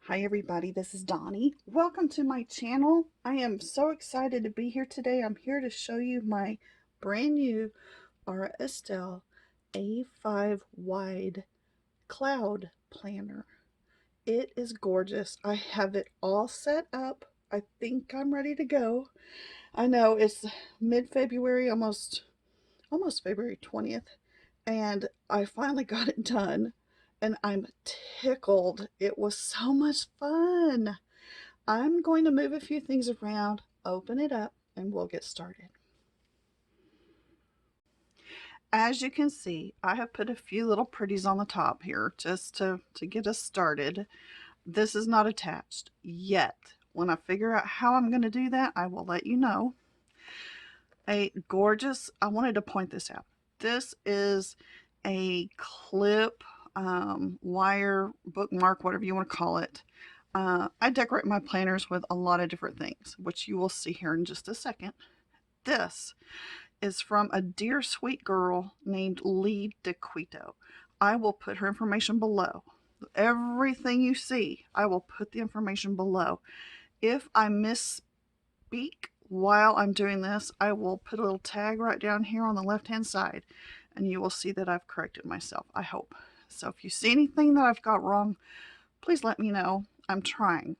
Hi everybody, this is Donnie. Welcome to my channel. I am so excited to be here today. I'm here to show you my brand new Aura Estelle A5 wide cloud planner. It is gorgeous. I have it all set up. I think I'm ready to go. I know it's mid-February, almost February 20th, and I finally got it done, and I'm tickled. It was so much fun. I'm going to move a few things around, open it up, and we'll get started. As you can see, I have put a few little pretties on the top here just to get us started. This is not attached yet. When I figure out how I'm going to do that, I will let you know. A gorgeous, I wanted to point this out. This is a clip, wire, bookmark, whatever you want to call it. I decorate my planners with a lot of different things, which you will see here in just a second. This is from a dear sweet girl named Lee DeQuito. I will put her information below. Everything you see, I will put the information below. If I misspeak while I'm doing this, I will put a little tag right down here on the left hand side, and you will see that I've corrected myself, I hope. So if you see anything that I've got wrong, please let me know. I'm trying.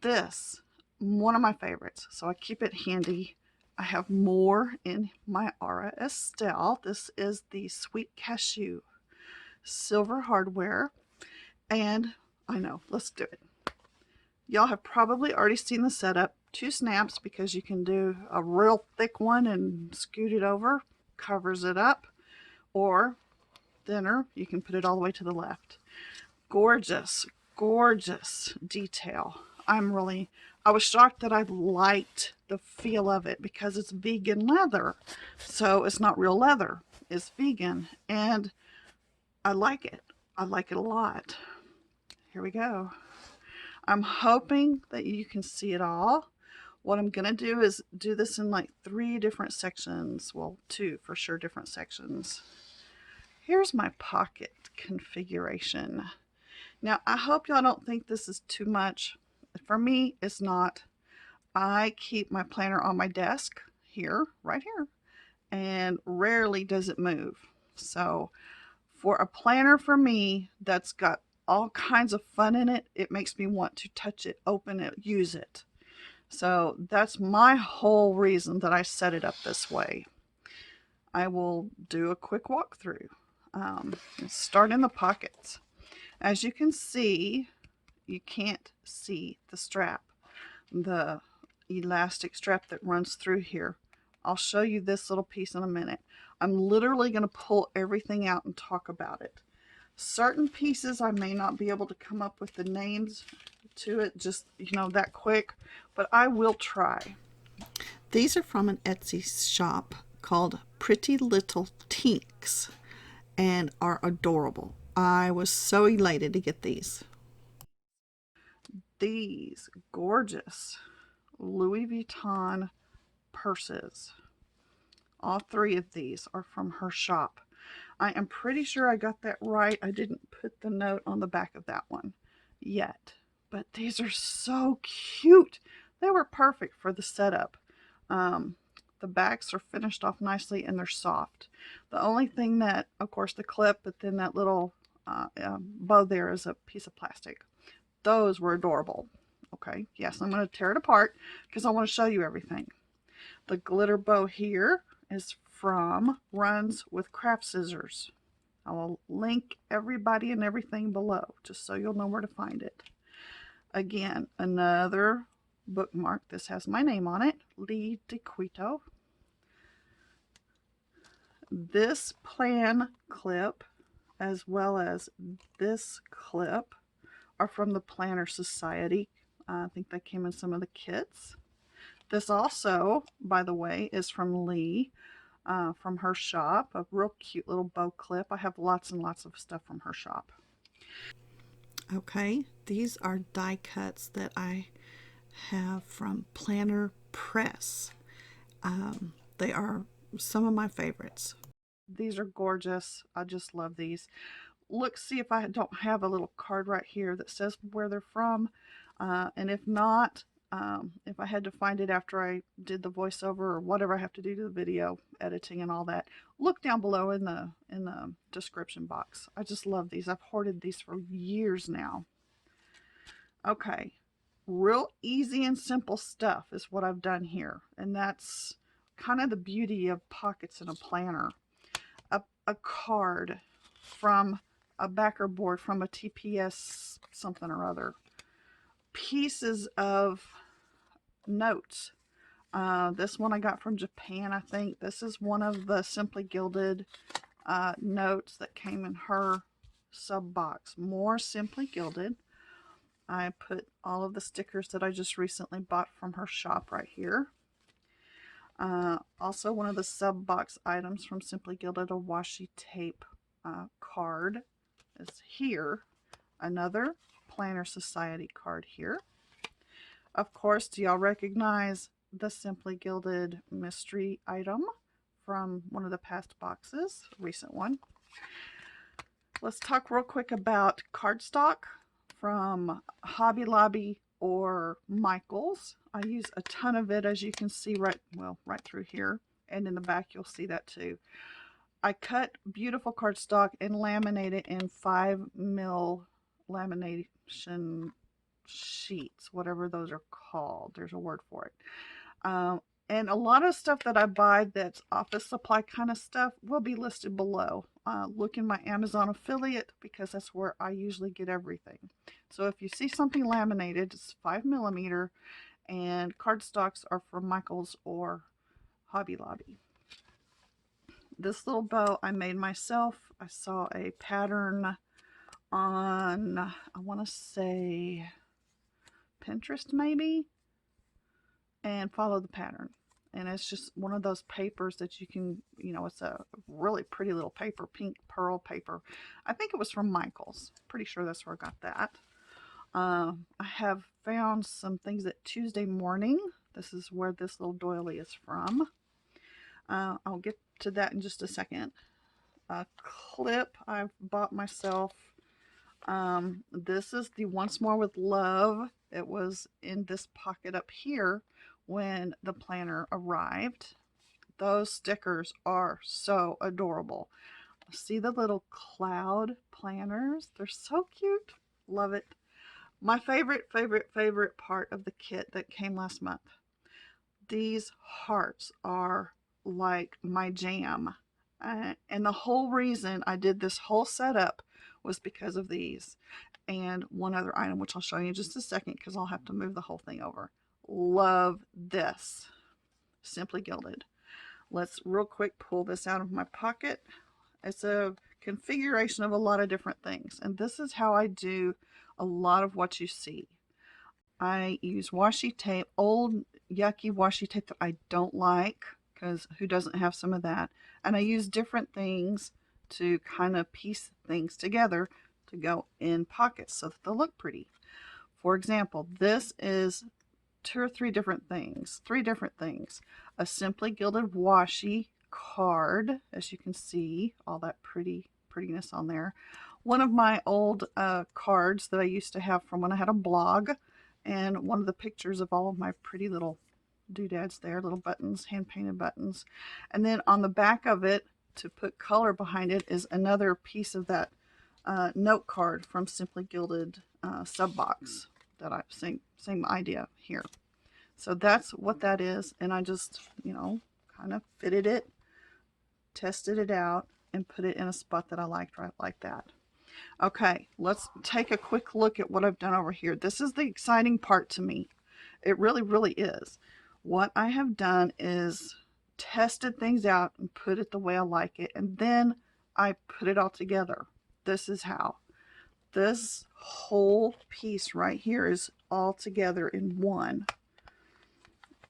This, one of my favorites, so I keep it handy. I have more in my Aura Estelle. This is the Sweet Cashew silver hardware, and I know, let's do it. Y'all have probably already seen the setup. 2 snaps, because you can do a real thick one and scoot it over, covers it up, or thinner, you can put it all the way to the left. Gorgeous, gorgeous detail. I was shocked that I liked the feel of it because it's vegan leather. So it's not real leather, it's vegan, and I like it. I like it a lot. Here we go. I'm hoping that you can see it all. What I'm going to do is do this in like 3 different sections. Well, 2 for sure different sections. Here's my pocket configuration. Now, I hope y'all don't think this is too much. For me, it's not. I keep my planner on my desk here, right here, and rarely does it move. So for a planner for me that's got all kinds of fun in it, it makes me want to touch it, open it, use it. So that's my whole reason that I set it up this way. I will do a quick walkthrough. Start in the pockets. As you can see, you can't see the strap, the elastic strap that runs through here. I'll show you this little piece in a minute. I'm literally going to pull everything out and talk about it. Certain pieces I may not be able to come up with the names to it just, that quick, but I will try. These are from an Etsy shop called Pretty Little Tinks and are adorable. I was so elated to get these. These gorgeous Louis Vuitton purses. All 3 of these are from her shop. I am pretty sure I got that right. I didn't put the note on the back of that one yet, but these are so cute. They were perfect for the setup. The backs are finished off nicely and they're soft. The only thing that, of course, the clip, but then that little bow there is a piece of plastic. Those were adorable. Okay, yes, I'm going to tear it apart because I want to show you everything. The glitter bow here is from Runs with Craft Scissors. I will link everybody and everything below just so you'll know where to find it. Again, another bookmark. This has my name on it, Lee DeQuito. This plan clip as well as this clip are from the Planner Society. I think they came in some of the kits. This also, by the way, is from Lee, from her shop. A real cute little bow clip. I have lots and lots of stuff from her shop. Okay, these are die cuts that I have from Planner Press. They are some of my favorites. These are gorgeous. I just love these. look, see if I don't have a little card right here that says where they're from. And if not, if I had to find it after I did the voiceover or whatever I have to do to the video editing and all that, look down below in the description box. I just love these. I've hoarded these for years now. Okay, real easy and simple stuff is what I've done here, and that's kind of the beauty of pockets in a planner. A card from a backer board from a TPS something or other. Pieces of notes. This one I got from Japan, I think. This is one of the Simply Gilded notes that came in her sub box. More Simply Gilded. I put all of the stickers that I just recently bought from her shop right here. Also, one of the sub box items from Simply Gilded, a washi tape card is here. Another Planner Society card here. Of course, do y'all recognize the Simply Gilded mystery item from one of the past boxes, recent one? Let's talk real quick about cardstock from Hobby Lobby or Michaels. I use a ton of it, as you can see right through here, and in the back you'll see that too. I cut beautiful cardstock and laminate it in 5mm lamination sheets, whatever those are called. There's a word for it. And a lot of stuff that I buy that's office supply kind of stuff will be listed below. Look in my Amazon affiliate because that's where I usually get everything. So if you see something laminated, it's 5mm, and cardstocks are from Michaels or Hobby Lobby. This little bow I made myself. I saw a pattern on, I want to say Pinterest maybe, and follow the pattern. And it's just one of those papers that you can, you know, it's a really pretty little paper, pink pearl paper. I think it was from Michaels. Pretty sure that's where I got that. I have found some things at Tuesday Morning. This is where this little doily is from. I'll get to that in just a second. A clip I've bought myself. This is the Once More with Love. It was in this pocket up here when the planner arrived. Those stickers are so adorable. See the little cloud planners? They're so cute. Love it. My favorite part of the kit that came last month. These hearts are like my jam. And the whole reason I did this whole setup was because of these. And one other item, which I'll show you in just a second because I'll have to move the whole thing over. Love this. Simply Gilded. Let's real quick pull this out of my pocket. It's a configuration of a lot of different things. And this is how I do a lot of what you see. I use washi tape, old yucky washi tape that I don't like, because who doesn't have some of that? And I use different things to kind of piece things together to go in pockets so that they'll look pretty. For example, this is three different things. A Simply Gilded washi card, as you can see, all that prettiness on there. One of my old cards that I used to have from when I had a blog, and one of the pictures of all of my pretty little doodads there, little buttons, hand-painted buttons. And then on the back of it, to put color behind it, is another piece of that note card from Simply Gilded sub box that I same idea here. So that's what that is, and I just, you know, kind of fitted it, tested it out, and put it in a spot that I liked, right like that. Okay, let's take a quick look at what I've done over here. This is the exciting part to me. It really is. What I have done is tested things out and put it the way I like it, and then I put it all together. This is how. This whole piece right here is all together in one.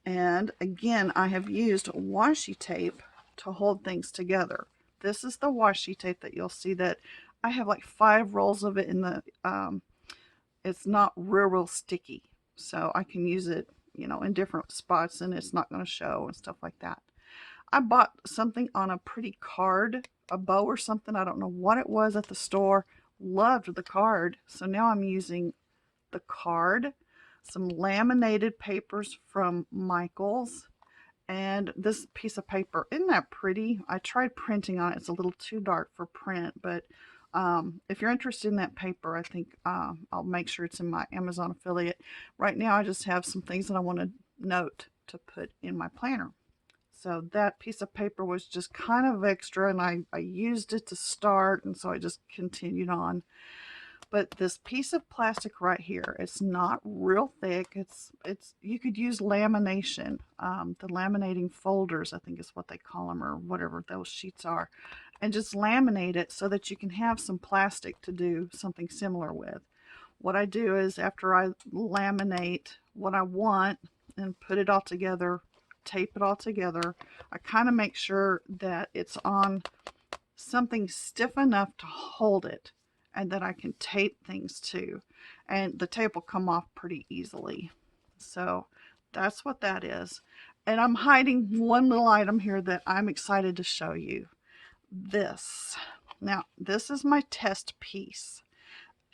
And again, I have used washi tape to hold things together. This is the washi tape that you'll see that I have like 5 rolls of it in the, it's not real sticky. So I can use it, you know, in different spots and it's not going to show and stuff like that. I bought something on a pretty card a bow or something. I don't know what it was at the store. Loved the card. So now I'm using the card, some laminated papers from Michaels, and this piece of paper. Isn't that pretty? I tried printing on it. It's a little too dark for print, but if you're interested in that paper, I think I'll make sure it's in my Amazon affiliate. Right now I just have some things that I want to note to put in my planner. So that piece of paper was just kind of extra, and I used it to start, and so I just continued on. But this piece of plastic right here, it's not real thick. It's you could use lamination, the laminating folders, I think is what they call them, or whatever those sheets are, and just laminate it so that you can have some plastic to do something similar with. What I do is, after I laminate what I want and put it all together, tape it all together, I kind of make sure that it's on something stiff enough to hold it and that I can tape things to, and the tape will come off pretty easily. So that's what that is. And I'm hiding one little item here that I'm excited to show you. This. Now, this is my test piece.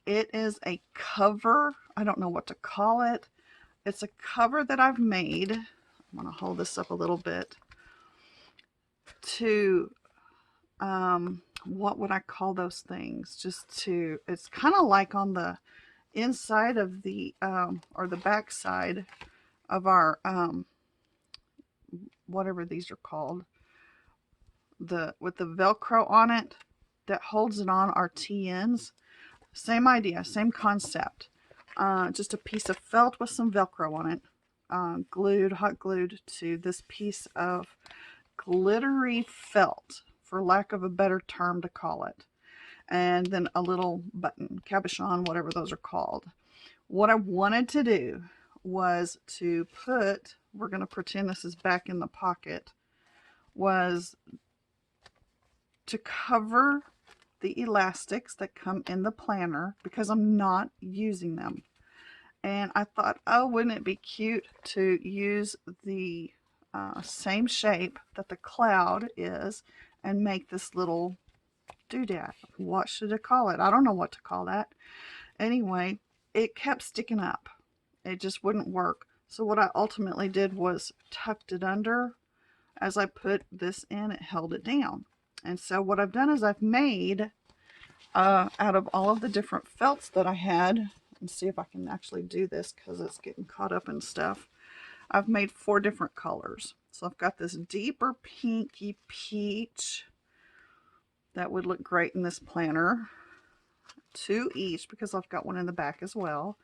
It is a cover. I don't know what to call it. It's a cover that I've made. I'm going to hold this up a little bit to what would I call those things? Just to, it's kind of like on the inside of the or the back side of our whatever these are called, with the Velcro on it that holds it on, our TNs. Same idea, same concept. Just a piece of felt with some Velcro on it, hot glued to this piece of glittery felt, for lack of a better term to call it. And then a little button, cabochon, whatever those are called. What I wanted to do was to put, we're going to pretend this is back in the pocket, was to cover the elastics that come in the planner, because I'm not using them. And I thought, oh, wouldn't it be cute to use the same shape that the cloud is and make this little doodad. What should I call it? I don't know what to call that. Anyway, it kept sticking up. It just wouldn't work. So what I ultimately did was tucked it under. As I put this in, it held it down. And so what I've done is I've made, out of all of the different felts that I had, and see if I can actually do this because it's getting caught up in stuff. I've made 4 different colors. So I've got this deeper pinky peach that would look great in this planner. 2 each, because I've got one in the back as well.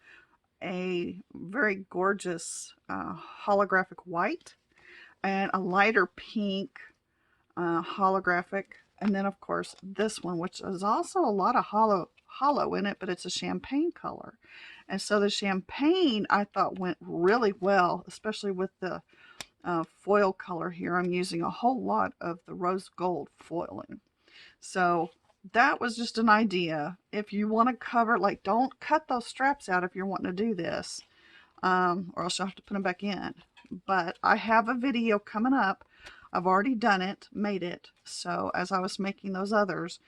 A very gorgeous holographic white, and a lighter pink holographic, and then of course this one, which is also a lot of hollow in it, but it's a champagne color. And so the champagne I thought went really well, especially with the foil color here. I'm using a whole lot of the rose gold foiling. So that was just an idea. If you want to cover, like, don't cut those straps out if you're wanting to do this, or else you'll have to put them back in. But I have a video coming up. I've already done it, made it. So as I was making those others,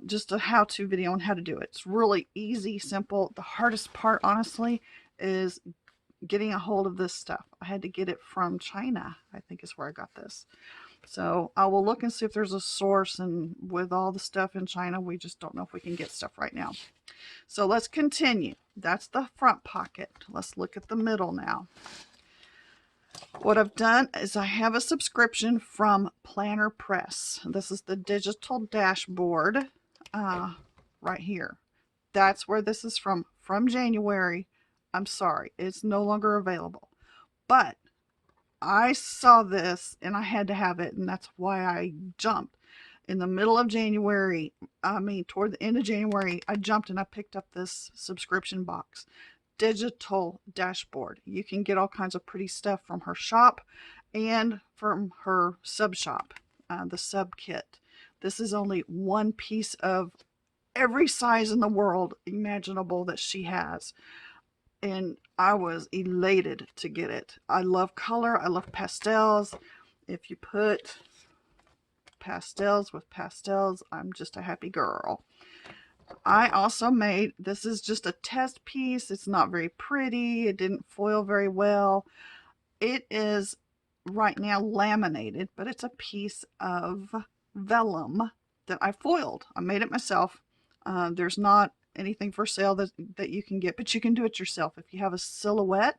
just a how-to video on how to do it. It's really easy, simple. The hardest part, honestly, is getting a hold of this stuff. I had to get it from China, I think is where I got this. So I will look and see if there's a source, and with all the stuff in China, we just don't know if we can get stuff right now. So let's continue. That's the front pocket. Let's look at the middle now. What I've done is I have a subscription from Planner Press. This is the digital dashboard right here. That's where this is from January. I'm sorry, it's no longer available. But I saw this and I had to have it, and that's why I jumped. In the middle of January, toward the end of January, I jumped and I picked up this subscription box. Digital dashboard. You can get all kinds of pretty stuff from her shop and from her sub shop, the sub kit. This is only one piece of every size in the world imaginable that she has, and I was elated to get it. I love color. I love pastels. If you put pastels with pastels. I'm just a happy girl. I also made, this is just a test piece. It's not very pretty. It didn't foil very well. It is right now laminated, but it's a piece of vellum that I foiled. I made it myself. There's not anything for sale that you can get, but you can do it yourself. If you have a silhouette,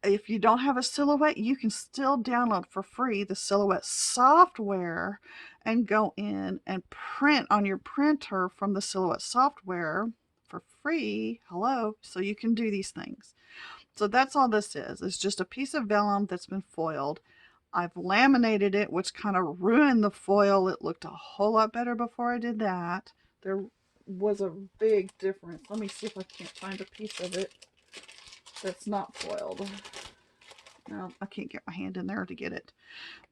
if you don't have a silhouette, you can still download for free the silhouette software and go in and print on your printer from the silhouette software for free. Hello. So you can do these things. So that's all this is. It's just a piece of vellum that's been foiled. I've laminated it, which kind of ruined the foil. It looked a whole lot better before I did that. There was a big difference. Let me see if I can't find a piece of it that's not foiled. No, I can't get my hand in there to get it.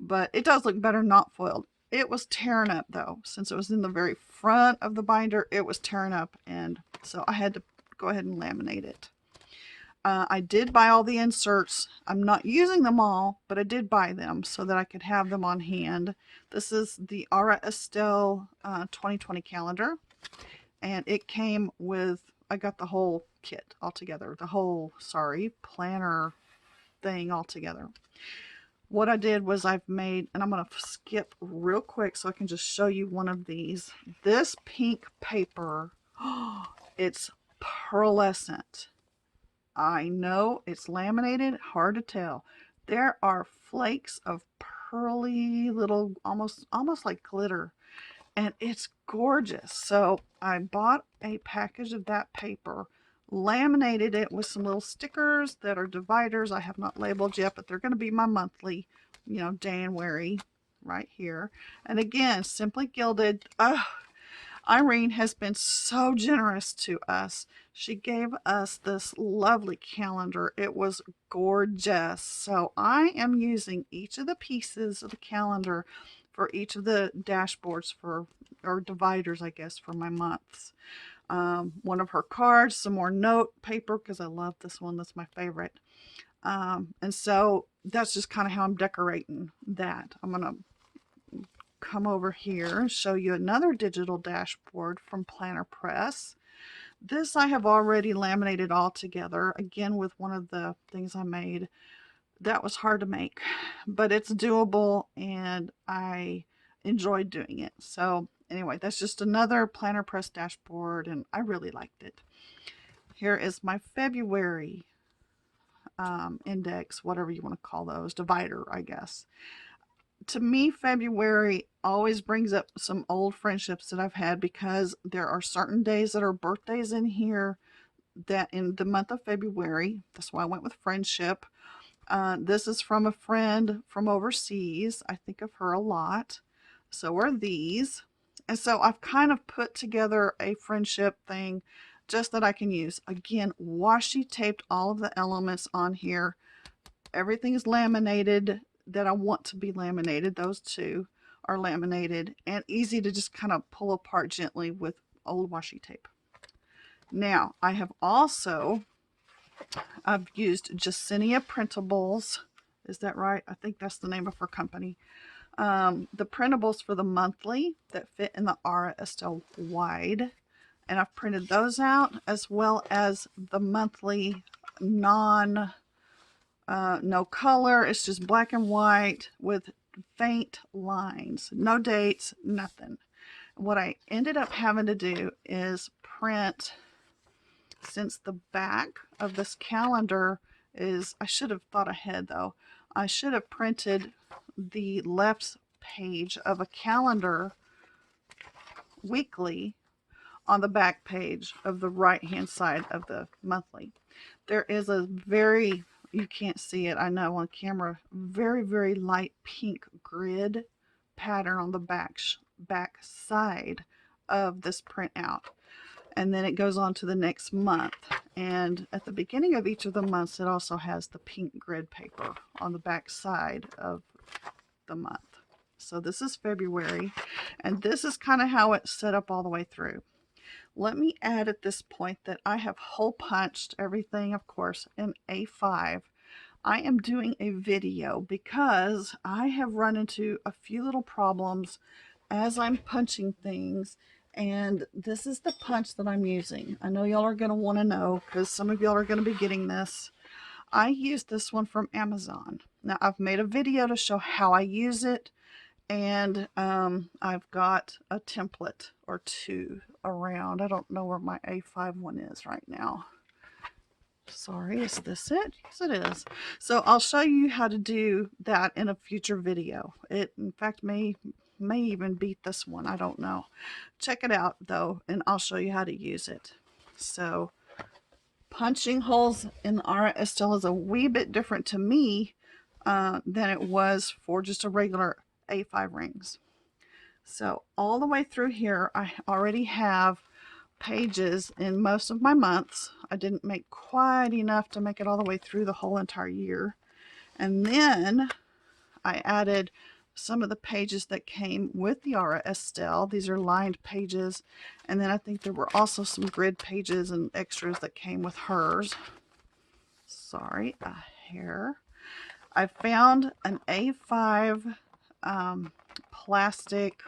But it does look better not foiled. It was tearing up though. Since it was in the very front of the binder, it was tearing up. And so I had to go ahead and laminate it. I did buy all the inserts. I'm not using them all, but I did buy them so that I could have them on hand. This is the Aura Estelle 2020 calendar. And it came with, I got the whole kit all together. The whole, planner thing all together. What I did was I've made, and I'm going to skip real quick so I can just show you one of these. This pink paper, it's pearlescent. I know it's laminated, hard to tell. There are flakes of pearly little, almost like glitter, and it's gorgeous. So I bought a package of that paper, laminated it with some little stickers that are dividers. I have not labeled yet, but they're going to be my monthly, January right here. And again, simply gilded. Irene has been so generous to us. She gave us this lovely calendar. It was gorgeous. So I am using each of the pieces of the calendar for each of the dashboards or dividers, I guess, for my months. One of her cards, some more note paper, because I love this one. That's my favorite. And so that's just kind of how I'm decorating that. I'm going to come over here and show you another digital dashboard from Planner Press. This I have already laminated all together, again with one of the things I made. That was hard to make, but it's doable and I enjoyed doing it. So anyway, that's just another Planner Press dashboard and I really liked it. Here is my February index, whatever you want to call those, divider, I guess. To me, February always brings up some old friendships that I've had because there are certain days that are birthdays in here that in the month of February. That's why I went with friendship. This is from a friend from overseas. I think of her a lot. So are these. And so I've kind of put together a friendship thing just that I can use. Again, washi taped all of the elements on here. Everything is laminated that I want to be laminated. Those two are laminated and easy to just kind of pull apart gently with old washi tape. Now, I have also, I've used Jacinia Printables. Is that right? I think that's the name of her company. The printables for the monthly that fit in the Aura Estelle wide. And I've printed those out as well as the monthly no color. It's just black and white with faint lines. No dates, nothing. What I ended up having to do is print, since the back of this calendar is, I should have thought ahead though. I should have printed the left page of a calendar weekly on the back page of the right hand side of the monthly. There is a very, you can't see it, I know on camera, very, very light pink grid pattern on the back side of this printout. And then it goes on to the next month. And at the beginning of each of the months, it also has the pink grid paper on the back side of the month. So this is February, and this is kind of how it's set up all the way through. Let me add at this point that I have hole punched everything, of course, in A5. I am doing a video because I have run into a few little problems as I'm punching things, and this is the punch that I'm using. I know y'all are going to want to know because some of y'all are going to be getting this. I used this one from Amazon. Now, I've made a video to show how I use it, and I've got a template or two around. I don't know where my A5 one is right now. Sorry, is this it? Yes, it is. So I'll show you how to do that in a future video. It, in fact, may even beat this one. I don't know. Check it out, though, and I'll show you how to use it. So punching holes in Aura Estelle is a wee bit different to me than it was for just a regular A5 rings. So all the way through here, I already have pages in most of my months. I didn't make quite enough to make it all the way through the whole entire year. And then I added some of the pages that came with the Aura Estelle. These are lined pages. And then I think there were also some grid pages and extras that came with hers. Sorry, a hair. I found an A5 plastic,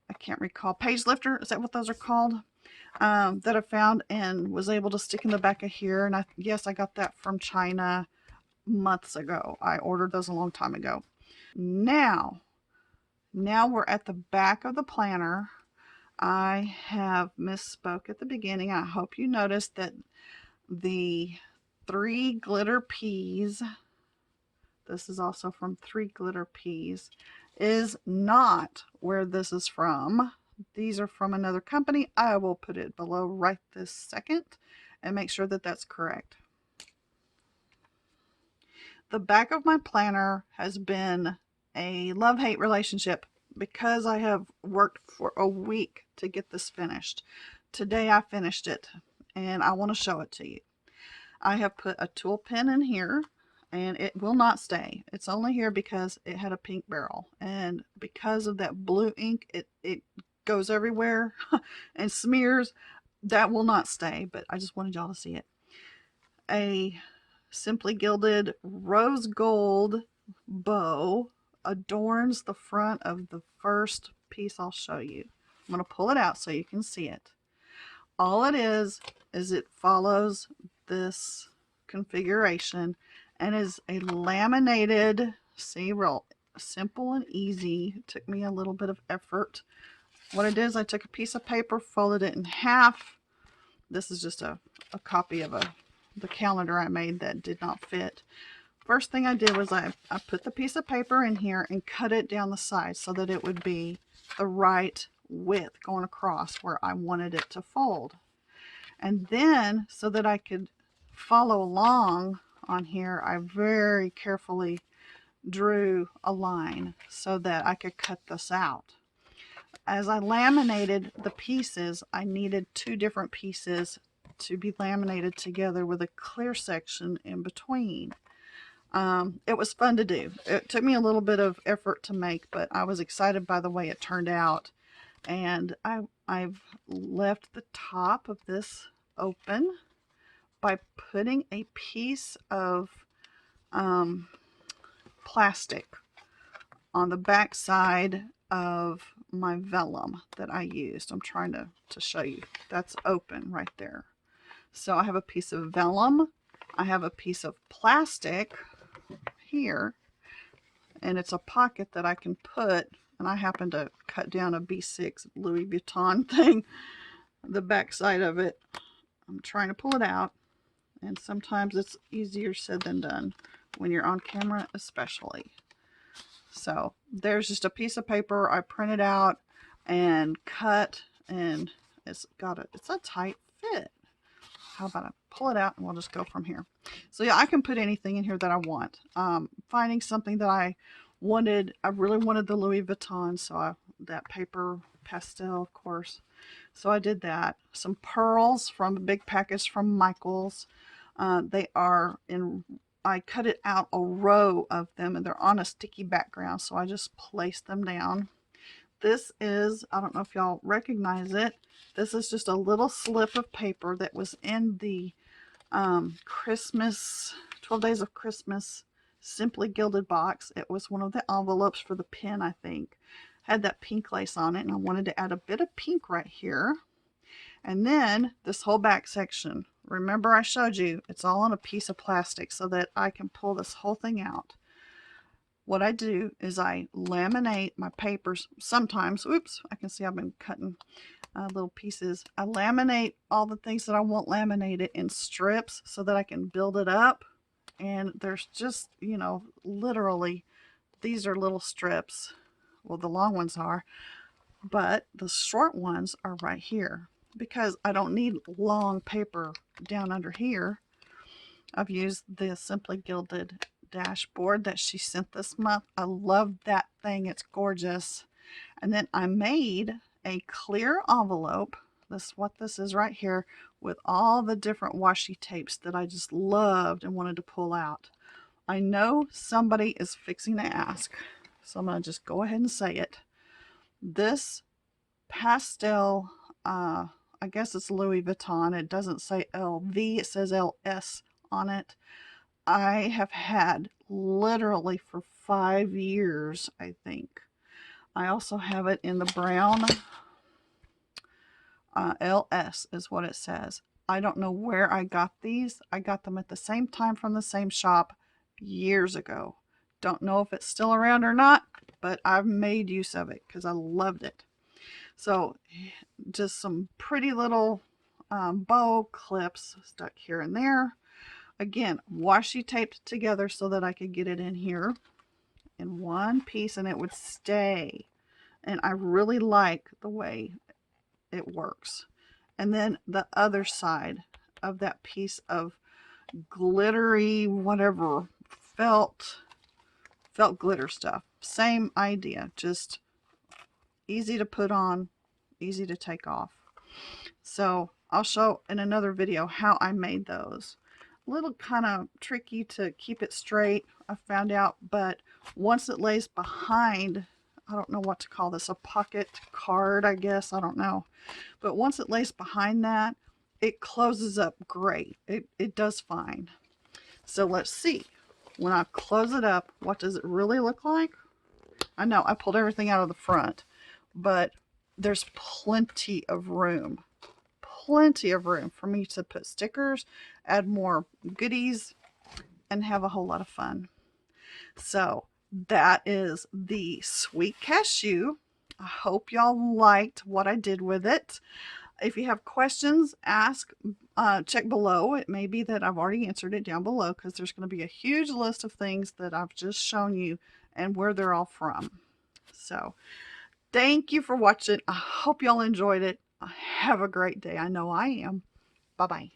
I can't recall, page lifter. Is that what those are called? That I found and was able to stick in the back of here. And yes, I got that from China months ago. I ordered those a long time ago. Now we're at the back of the planner. I have misspoke at the beginning. I hope you noticed that the 3 glitter peas, this is also from 3 glitter peas, is not where this is from. These are from another company. I will put it below right this second and make sure that that's correct. The back of my planner has been a love-hate relationship because I have worked for a week to get this finished. Today I finished it and I want to show it to you. I have put a tool pen in here and it will not stay. It's only here because it had a pink barrel, and because of that blue ink, it goes everywhere and smears. That will not stay, but I just wanted y'all to see it. A simply gilded rose gold bow adorns the front of the first piece I'll show you. I'm going to pull it out so you can see it. All it is it follows this configuration and is a laminated, see, real simple and easy. It took me a little bit of effort. What I did is I took a piece of paper, folded it in half. This is just a copy of the calendar I made that did not fit. First thing I did was I put the piece of paper in here and cut it down the side so that it would be the right width going across where I wanted it to fold. And then, so that I could follow along on here, I very carefully drew a line so that I could cut this out. As I laminated the pieces, I needed 2 different pieces to be laminated together with a clear section in between. It was fun to do. It took me a little bit of effort to make, but I was excited by the way it turned out. And I've left the top of this open by putting a piece of plastic on the back side of my vellum that I used. I'm trying to show you. That's open right there. So I have a piece of vellum. I have a piece of plastic here, and it's a pocket that I can put, and I happen to cut down a B6 Louis Vuitton thing, the back side of it. I'm trying to pull it out, and sometimes it's easier said than done when you're on camera especially. So there's just a piece of paper I printed out and cut, and it's a tight fit. How about I pull it out and we'll just go from here. So yeah, I can put anything in here that I want. Finding something that I wanted, I really wanted the Louis Vuitton, so that paper pastel, of course. So I did that. Some pearls from a big package from Michael's. They are in, I cut it out a row of them, and they're on a sticky background, so I just placed them down. This is, I don't know if y'all recognize it, this is just a little slip of paper that was in the Christmas 12 Days of Christmas Simply Gilded box. It was one of the envelopes for the pen, I think. Had that pink lace on it, and I wanted to add a bit of pink right here. And then this whole back section. Remember I showed you it's all on a piece of plastic so that I can pull this whole thing out. What I do is I laminate my papers. Sometimes, oops, I can see I've been cutting little pieces. I laminate all the things that I want laminated in strips so that I can build it up. And there's just, you know, literally, these are little strips. Well, the long ones are, but the short ones are right here because I don't need long paper down under here. I've used the Simply Gilded dashboard that she sent this month. I love that thing. It's gorgeous. And then I made a clear envelope. This is what this is right here, with all the different washi tapes that I just loved and wanted to pull out. I know somebody is fixing to ask, so I'm going to just go ahead and say it. This pastel, I guess it's Louis Vuitton. It doesn't say LV, it says LS on it. I have had literally for 5 years, I think. I also have it in the brown. LS is what it says. I don't know where I got these. I got them at the same time from the same shop years ago. Don't know if it's still around or not, but I've made use of it because I loved it. So just some pretty little bow clips stuck here and there. Again, washi taped together so that I could get it in here in one piece and it would stay. And I really like the way it works. And then the other side of that piece of glittery, whatever, felt glitter stuff. Same idea, just easy to put on, easy to take off. So I'll show in another video how I made those. A little kind of tricky to keep it straight, I found out, but once it lays behind, I don't know what to call this, a pocket card, I guess, I don't know. But once it lays behind that, it closes up great. It does fine. So let's see. When I close it up, what does it really look like? I know I pulled everything out of the front, but there's plenty of room. Plenty of room for me to put stickers, add more goodies, and have a whole lot of fun. So that is the Sweet Cashew. I hope y'all liked what I did with it. If you have questions, ask, check below. It may be that I've already answered it down below because there's going to be a huge list of things that I've just shown you and where they're all from. So thank you for watching. I hope y'all enjoyed it. Have a great day. I know I am. Bye-bye.